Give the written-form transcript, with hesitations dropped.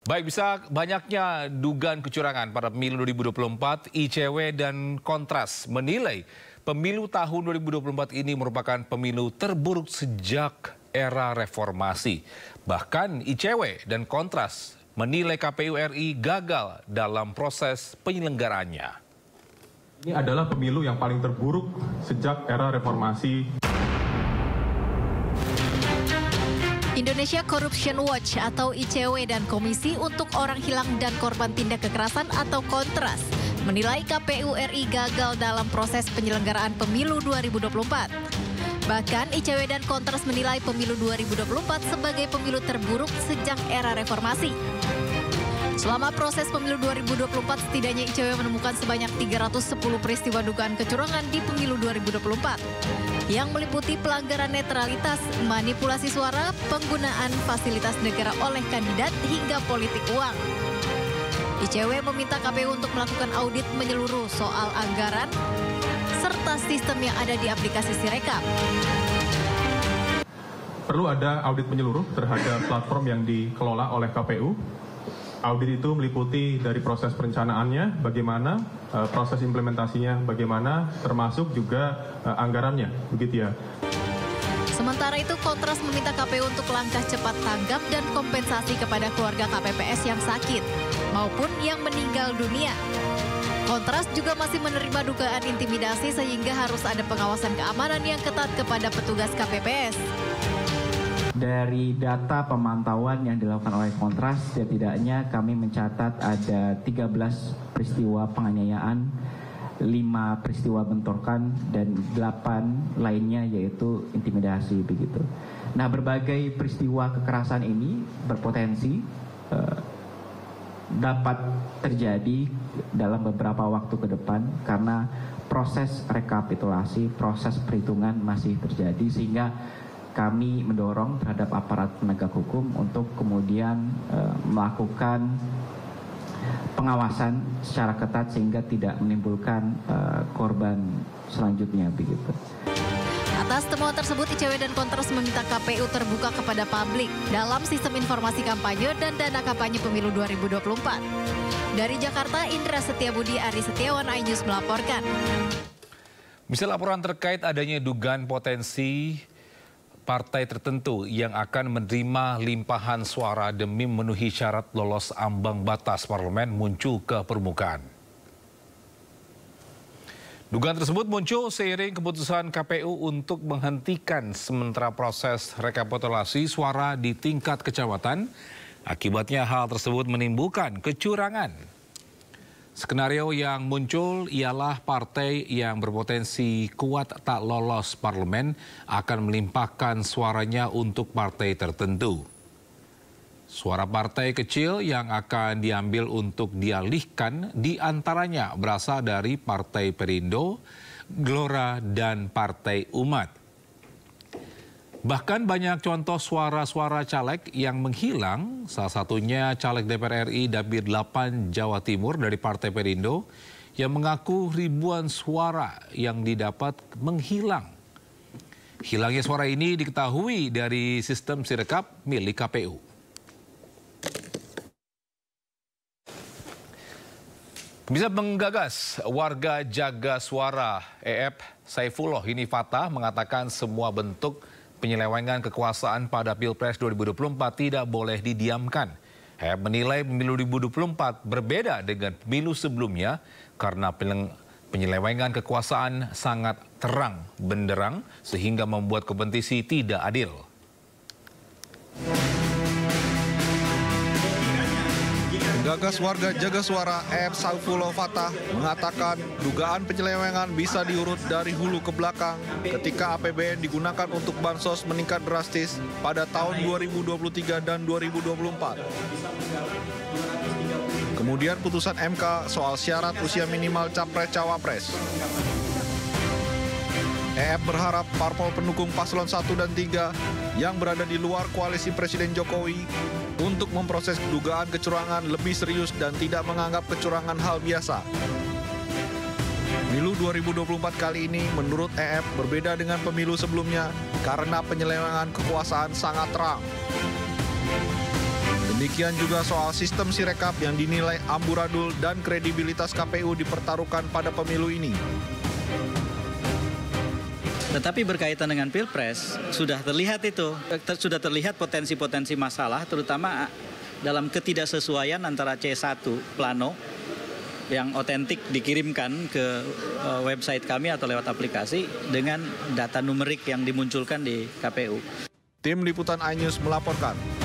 Baik, bisa banyaknya dugaan kecurangan pada pemilu 2024, ICW dan Kontras menilai pemilu tahun 2024 ini merupakan pemilu terburuk sejak era reformasi. Bahkan ICW dan Kontras menilai KPU RI gagal dalam proses penyelenggaraannya. Ini adalah pemilu yang paling terburuk sejak era reformasi. Indonesia Corruption Watch atau ICW dan Komisi untuk Orang Hilang dan Korban Tindak Kekerasan atau Kontras menilai KPU RI gagal dalam proses penyelenggaraan pemilu 2024. Bahkan ICW dan Kontras menilai pemilu 2024 sebagai pemilu terburuk sejak era reformasi. Selama proses pemilu 2024, setidaknya ICW menemukan sebanyak 310 peristiwa dugaan kecurangan di pemilu 2024 yang meliputi pelanggaran netralitas, manipulasi suara, penggunaan fasilitas negara oleh kandidat, hingga politik uang. ICW meminta KPU untuk melakukan audit menyeluruh soal anggaran serta sistem yang ada di aplikasi Sirekap. Perlu ada audit menyeluruh terhadap platform yang dikelola oleh KPU. Audit itu meliputi dari proses perencanaannya, bagaimana, proses implementasinya, bagaimana, termasuk juga anggarannya, begitu ya. Sementara itu, Kontras meminta KPU untuk langkah cepat tanggap dan kompensasi kepada keluarga KPPS yang sakit maupun yang meninggal dunia. Kontras juga masih menerima dugaan intimidasi sehingga harus ada pengawasan keamanan yang ketat kepada petugas KPPS. Dari data pemantauan yang dilakukan oleh Kontras, setidaknya kami mencatat ada 13 peristiwa penganiayaan, 5 peristiwa bentrokan, dan 8 lainnya yaitu intimidasi begitu. Nah, berbagai peristiwa kekerasan ini berpotensi dapat terjadi dalam beberapa waktu ke depan karena proses rekapitulasi, proses perhitungan masih terjadi, sehingga kami mendorong terhadap aparat penegak hukum untuk kemudian melakukan pengawasan secara ketat sehingga tidak menimbulkan korban selanjutnya begitu. Atas temuan tersebut, ICW dan Kontras meminta KPU terbuka kepada publik dalam sistem informasi kampanye dan dana kampanye pemilu 2024. Dari Jakarta, Indra Setiabudi, Ari Setiawan, iNews melaporkan. Misal laporan terkait adanya dugaan potensi partai tertentu yang akan menerima limpahan suara demi memenuhi syarat lolos ambang batas parlemen muncul ke permukaan. Dugaan tersebut muncul seiring keputusan KPU untuk menghentikan sementara proses rekapitulasi suara di tingkat kecamatan. Akibatnya hal tersebut menimbulkan kecurangan. Skenario yang muncul ialah partai yang berpotensi kuat tak lolos parlemen akan melimpahkan suaranya untuk partai tertentu. Suara partai kecil yang akan diambil untuk dialihkan diantaranya berasal dari Partai Perindo, Gelora, dan Partai Umat. Bahkan banyak contoh suara-suara caleg yang menghilang, salah satunya caleg DPR RI Dapil 8 Jawa Timur dari Partai Perindo yang mengaku ribuan suara yang didapat menghilang. Hilangnya suara ini diketahui dari sistem Sirekap milik KPU. Bisa menggagas warga jaga suara EF Saifullah ini Fatah mengatakan semua bentuk penyelewengan kekuasaan pada Pilpres 2024 tidak boleh didiamkan. EF menilai pemilu 2024 berbeda dengan pemilu sebelumnya karena penyelewengan kekuasaan sangat terang benderang sehingga membuat kompetisi tidak adil. Gagas warga jaga suara EF Saifullah Fatah mengatakan dugaan penyelewengan bisa diurut dari hulu ke belakang ketika APBN digunakan untuk bansos meningkat drastis pada tahun 2023 dan 2024. Kemudian putusan MK soal syarat usia minimal capres-cawapres. EF berharap parpol pendukung paslon 1 dan 3 yang berada di luar koalisi Presiden Jokowi untuk memproses dugaan kecurangan lebih serius dan tidak menganggap kecurangan hal biasa. Pemilu 2024 kali ini menurut EF berbeda dengan pemilu sebelumnya karena penyelewengan kekuasaan sangat terang. Demikian juga soal sistem Sirekap yang dinilai amburadul dan kredibilitas KPU dipertaruhkan pada pemilu ini. Tetapi berkaitan dengan Pilpres, sudah terlihat potensi-potensi masalah, terutama dalam ketidaksesuaian antara C1 plano yang otentik dikirimkan ke website kami atau lewat aplikasi dengan data numerik yang dimunculkan di KPU. Tim Liputan iNews melaporkan.